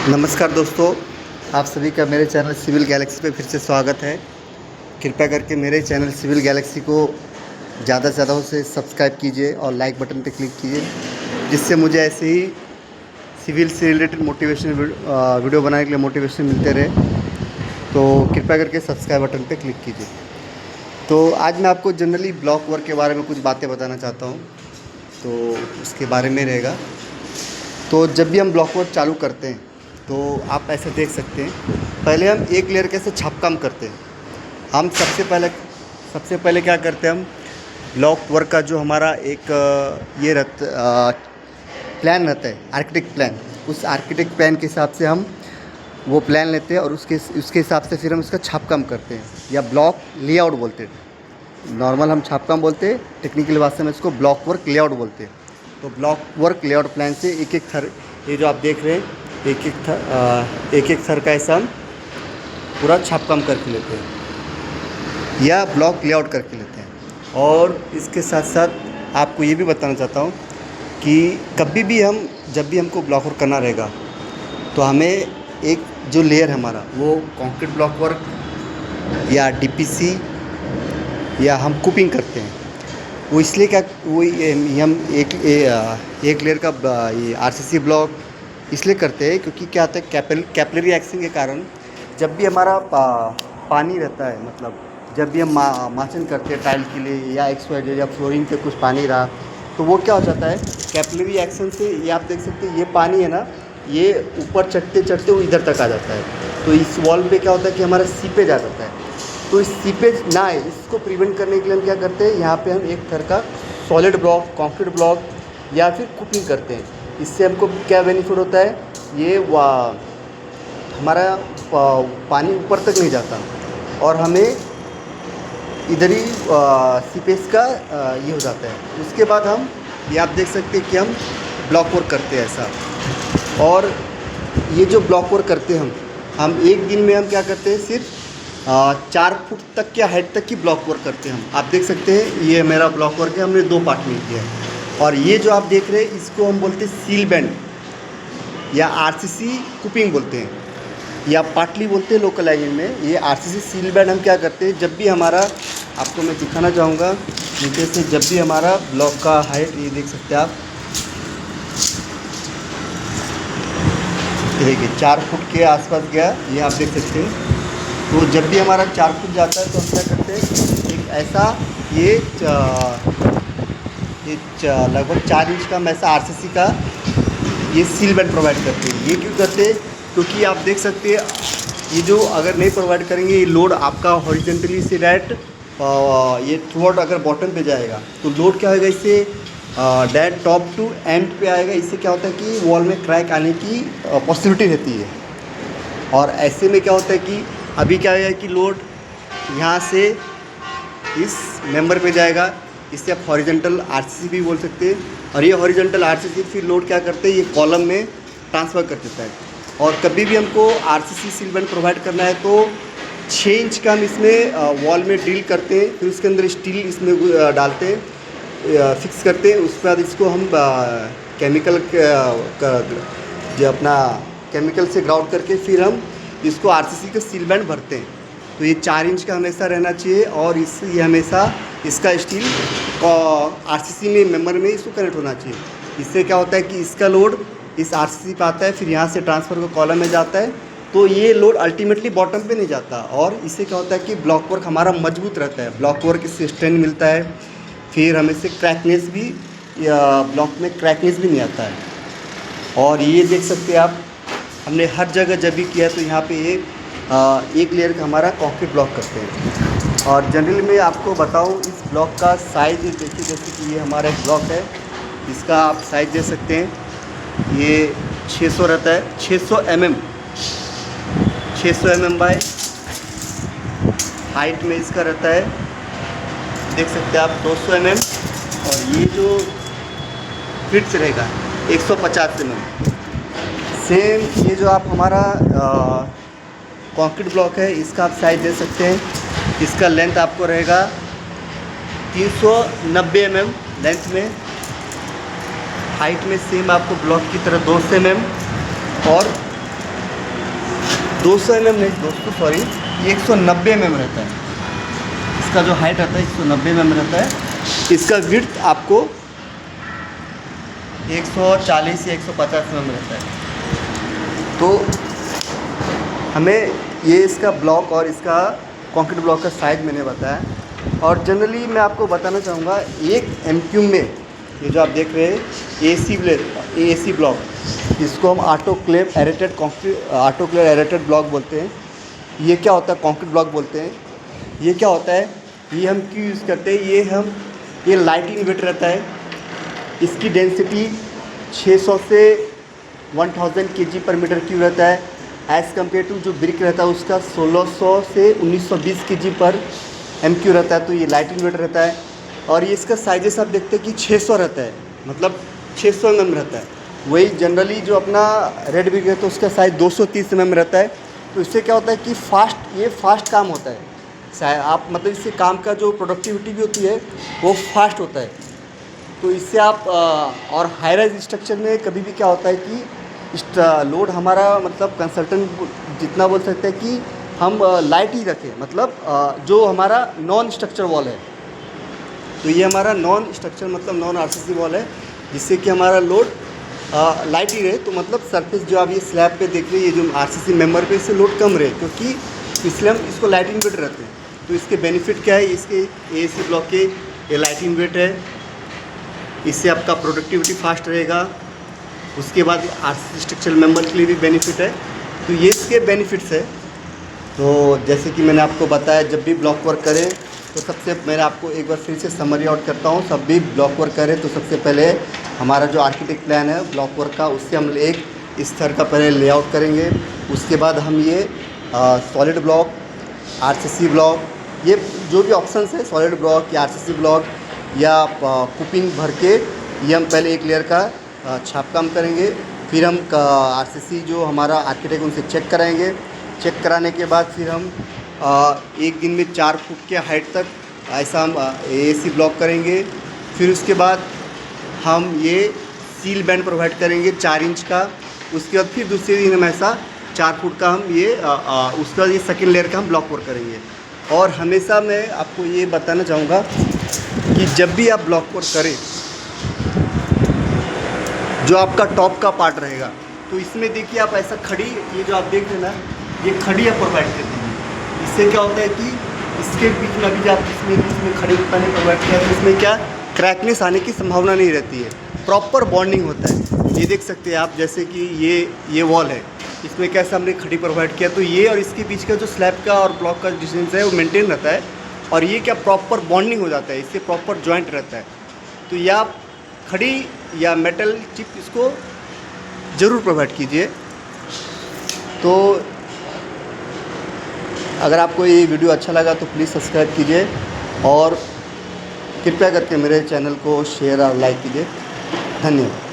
नमस्कार दोस्तों, आप सभी का मेरे चैनल सिविल गैलेक्सी पे फिर से स्वागत है। कृपया करके मेरे चैनल सिविल गैलेक्सी को ज़्यादा से ज़्यादा उसे सब्सक्राइब कीजिए और लाइक बटन पे क्लिक कीजिए, जिससे मुझे ऐसे ही सिविल से रिलेटेड मोटिवेशन वीडियो बनाने के लिए मोटिवेशन मिलते रहे। तो कृपया करके सब्सक्राइब बटन पे क्लिक कीजिए। तो आज मैं आपको जनरली ब्लॉक वर्क के बारे में कुछ बातें बताना चाहता हूँ, तो उसके बारे में रहेगा। तो जब भी हम ब्लॉक वर्क चालू करते हैं तो आप ऐसे देख सकते हैं, पहले हम एक लेयर कैसे छापकाम करते हैं। हम सबसे पहले क्या करते हैं, हम ब्लॉक वर्क का जो हमारा एक ये प्लान रहता है, आर्किटेक्ट प्लान, उस आर्किटेक्ट प्लान के हिसाब से हम वो प्लान लेते हैं और उसके हिसाब से फिर हम उसका छापकाम करते हैं, या ब्लॉक लेआउट बोलते हैं। नॉर्मल हम छापकाम बोलते हैं, टेक्निकल भाषा में इसको ब्लॉक वर्क लेआउट बोलते हैं। तो ब्लॉक वर्क लेआउट प्लान से एक एक थर, ये जो आप देख रहे हैं, एक एक थर का ऐसा हम पूरा छापकाम करके लेते हैं या ब्लॉक लेआउट करके लेते हैं। और इसके साथ साथ आपको ये भी बताना चाहता हूँ कि जब भी हमको ब्लॉक वर्क करना रहेगा तो हमें एक जो लेयर हमारा वो कंक्रीट ब्लॉक वर्क या डीपीसी या हम कूपिंग करते हैं, वो इसलिए हम एक लेयर का ये आरसीसी ब्लॉक इसलिए करते हैं क्योंकि क्या होता है, कैपिलरी एक्शन के कारण जब भी हमारा पानी रहता है, मतलब जब भी हम माचन करते हैं टाइल के लिए या एक्सवाइड या फ्लोरिंग पे कुछ पानी रहा तो वो क्या हो जाता है, कैपिलरी एक्शन से ये आप देख सकते हैं, ये पानी है ना, ये ऊपर चढ़ते चढ़ते वो इधर तक आ जाता है। तो इस वॉल पे क्या होता है कि हमारा सीपेज आ जाता है। तो इस सीपेज ना आए, इसको प्रिवेंट करने के लिए हम क्या करते हैं, यहाँ पे हम एक तरह का सॉलिड ब्लॉक, कंक्रीट ब्लॉक या फिर कुपिंग करते हैं। इससे हमको क्या बेनिफिट होता है, ये हमारा पानी ऊपर तक नहीं जाता और हमें इधर ही सीपेज का ये हो जाता है। उसके बाद हम ये आप देख सकते हैं कि हम ब्लॉक वर्क करते हैं ऐसा। और ये जो ब्लॉक वर्क करते हैं हम एक दिन में हम क्या करते हैं, सिर्फ 4 फुट तक के हाइट तक की ब्लॉक वर्क करते हैं हम। आप देख सकते हैं ये मेरा ब्लॉक वर्क है, हमने 2 पार्ट में किया है। और ये जो आप देख रहे हैं इसको हम बोलते हैं सील बैंड या आरसीसी कुपिंग बोलते हैं, या पाटली बोलते हैं लोकल लैंग्वेज में। ये आरसीसी सील बैंड हम क्या करते हैं, जब भी हमारा, आपको मैं दिखाना चाहूँगा नीचे से, जब भी हमारा ब्लॉक का हाइट, ये देख सकते हैं आप, देखिए 4 फुट के आसपास गया, ये आप देख सकते हैं। तो जब भी हमारा 4 फुट जाता है तो हम क्या करते हैं, एक ऐसा ये लगभग 4 इंच का हम ऐसा आरसीसी का ये सील बैंड प्रोवाइड करते हैं। ये क्यों करते हैं, क्योंकि आप देख सकते हैं ये जो अगर नहीं प्रोवाइड करेंगे, ये लोड आपका हॉरिजेंटली से डायरेक्ट ये थ्रूआउट अगर बॉटम पे जाएगा तो लोड क्या होगा, इससे डायरेक्ट टॉप टू एंड पे आएगा। इससे क्या होता है कि वॉल में क्रैक आने की पॉसिबिलिटी रहती है। और ऐसे में क्या होता है कि अभी क्या है कि लोड यहाँ से इस मेंबर पे जाएगा, इससे आप हॉरिजेंटल आरसीसी भी बोल सकते हैं। और ये हॉरिजेंटल आरसीसी फिर लोड क्या करते हैं, ये कॉलम में ट्रांसफ़र कर देता है। और कभी भी हमको आरसीसी सील बैंड प्रोवाइड करना है तो 6 इंच का हम इसमें वॉल में ड्रिल करते हैं, फिर उसके अंदर स्टील इसमें डालते हैं, फिक्स करते हैं। उसके बाद इसको हम केमिकल जो अपना केमिकल से ग्राउंड करके फिर हम इसको आरसीसी का सील बैंड भरते हैं। तो ये 4 इंच का हमेशा रहना चाहिए और ये हमेशा इसका स्टील आरसीसी में मेंबर में इसको कनेक्ट होना चाहिए। इससे क्या होता है कि इसका लोड इस आरसीसी पे आता है, फिर यहाँ से ट्रांसफ़र को कॉलम में जाता है, तो ये लोड अल्टीमेटली बॉटम पे नहीं जाता। और इससे क्या होता है कि ब्लॉक वर्क हमारा मजबूत रहता है, ब्लॉक वर्क इससे स्ट्रेंथ मिलता है, फिर हमें से क्रैकनेस भी, या ब्लॉक में क्रैकनेस भी नहीं आता है। और ये देख सकते हैं आप, हमने हर जगह जब भी किया तो यहाँ पे एक लेयर का हमारा कंक्रीट ब्लॉक करते हैं। और जनरली मैं आपको बताऊँ इस ब्लॉक का साइज़ देखिए, जैसे कि ये हमारा एक ब्लॉक है, इसका आप साइज़ दे सकते हैं, ये 600 रहता है, 600 mm बाय हाइट में इसका रहता है, देख सकते हैं आप 200 mm। और ये जो फिट्स रहेगा 150 mm। सेम ये जो आप हमारा कंक्रीट ब्लॉक है, इसका आप साइज़ दे सकते हैं, इसका लेंथ आपको रहेगा 390 mm लेंथ में, हाइट में सेम आपको ब्लॉक की तरह 200 mm, और 200 mm नहीं दोस्तों, सॉरी, ये 190 mm रहता है। इसका जो हाइट रहता है 190 mm रहता है। इसका विड्थ आपको 140 या 150 mm रहता है। तो हमें ये इसका ब्लॉक और इसका कंक्रीट ब्लॉक का साइज़ मैंने बताया। और जनरली मैं आपको बताना चाहूँगा, एक एमक्यू में ये जो आप देख रहे हैं एसी ब्लॉक, इसको हम ऑटोक्लेव एरेटेड ब्लॉक बोलते हैं। ये क्या होता है? कंक्रीट ब्लॉक बोलते हैं। ये क्या होता है? ये हम क्यों यूज़ करते हैं? ये लाइटिंग वेट रहता है। इसकी डेंसिटी 600 से 1000 kg पर मीटर क्यूब रहता है। एज़ कम्पेयर टू जो ब्रिक रहता है उसका 1600 से 1920 kg पर MQ रहता है। तो ये लाइटिंग वेट रहता है। और ये इसका साइजेस आप देखते हैं कि 600 रहता है, मतलब 600 mm रहता है। वही जनरली जो अपना रेड ब्रिक है तो उसका साइज़ 230 mm रहता है। तो इससे क्या होता है कि फास्ट काम होता है। आप मतलब इससे काम का जो प्रोडक्टिविटी भी होती है वो फास्ट होता है। तो इससे आप और हाई राइज स्ट्रक्चर में कभी भी क्या होता है कि लोड हमारा मतलब कंसल्टेंट जितना बोल सकते हैं कि हम लाइट ही रखें, मतलब जो हमारा नॉन स्ट्रक्चर वॉल है। तो ये हमारा नॉन स्ट्रक्चर मतलब नॉन आरसीसी वॉल है, जिससे कि हमारा लोड लाइट ही रहे। तो मतलब सरफेस जो आप ये स्लैब पे देख रहे हैं, ये जो आरसीसी मेंबर पे इससे लोड कम रहे, क्योंकि इसलिए हम इसको लाइटिंग वेट रहते हैं। तो इसके बेनिफिट क्या है? इसके एसी ब्लॉक के ये लाइटिंग वेट है, इससे आपका प्रोडक्टिविटी फास्ट रहेगा। उसके बाद आरसीसी स्ट्रक्चरल मेंबर के लिए भी बेनिफिट है। तो ये इसके बेनिफिट्स है। तो जैसे कि मैंने आपको बताया, जब भी ब्लॉक वर्क करें तो सबसे मैं आपको एक बार फिर से समरी आउट करता हूँ। सब भी ब्लॉक वर्क करें तो सबसे पहले हमारा जो आर्किटेक्ट प्लान है ब्लॉक वर्क का, उससे हम एक इस तरह का पहले लेआउट करेंगे। उसके बाद हम ये सॉलिड ब्लॉक, आरसीसी ब्लॉक, ये जो भी ऑप्शंस है, सॉलिड ब्लॉक या आरसीसी ब्लॉक या कुपिंग भर के, ये हम पहले एक लेयर का छापकाम करेंगे। फिर हम आरसीसी जो हमारा आर्किटेक्ट उनसे चेक कराएंगे। चेक कराने के बाद फिर हम एक दिन में 4 फुट के हाइट तक ऐसा हम एसी ब्लॉक करेंगे। फिर उसके बाद हम ये सील बैंड प्रोवाइड करेंगे 4 इंच का। उसके बाद फिर दूसरे दिन हम ऐसा 4 फुट का हम ये उसके बाद ये सेकेंड लेयर का हम ब्लॉक वर्क करेंगे। और हमेशा मैं आपको ये बताना चाहूँगा कि जब भी आप ब्लॉक वर्क करें, जो आपका टॉप का पार्ट रहेगा, तो इसमें देखिए आप ऐसा खड़ी, ये जो आप देख रहे हैं ना, ये खड़ी आप प्रोवाइड करते हैं। इससे क्या होता है कि इसके बीच में अभी जब इसमें खड़ी मैंने प्रोवाइड किया तो इसमें क्या क्रैकनेस आने की संभावना नहीं रहती है। प्रॉपर बॉन्डिंग होता है। ये देख सकते हैं आप, जैसे कि ये वॉल है, इसमें कैसे हमने खड़ी प्रोवाइड किया, तो ये और इसके बीच का जो स्लैब का और ब्लॉक का डिस्टेंस है वो मेंटेन रहता है। और ये क्या प्रॉपर बॉन्डिंग हो जाता है, इससे प्रॉपर जॉइंट रहता है। तो ये आप खड़ी या मेटल चिप इसको ज़रूर प्रोवाइड कीजिए। तो अगर आपको ये वीडियो अच्छा लगा तो प्लीज़ सब्सक्राइब कीजिए और कृपया करके मेरे चैनल को शेयर और लाइक कीजिए। धन्यवाद।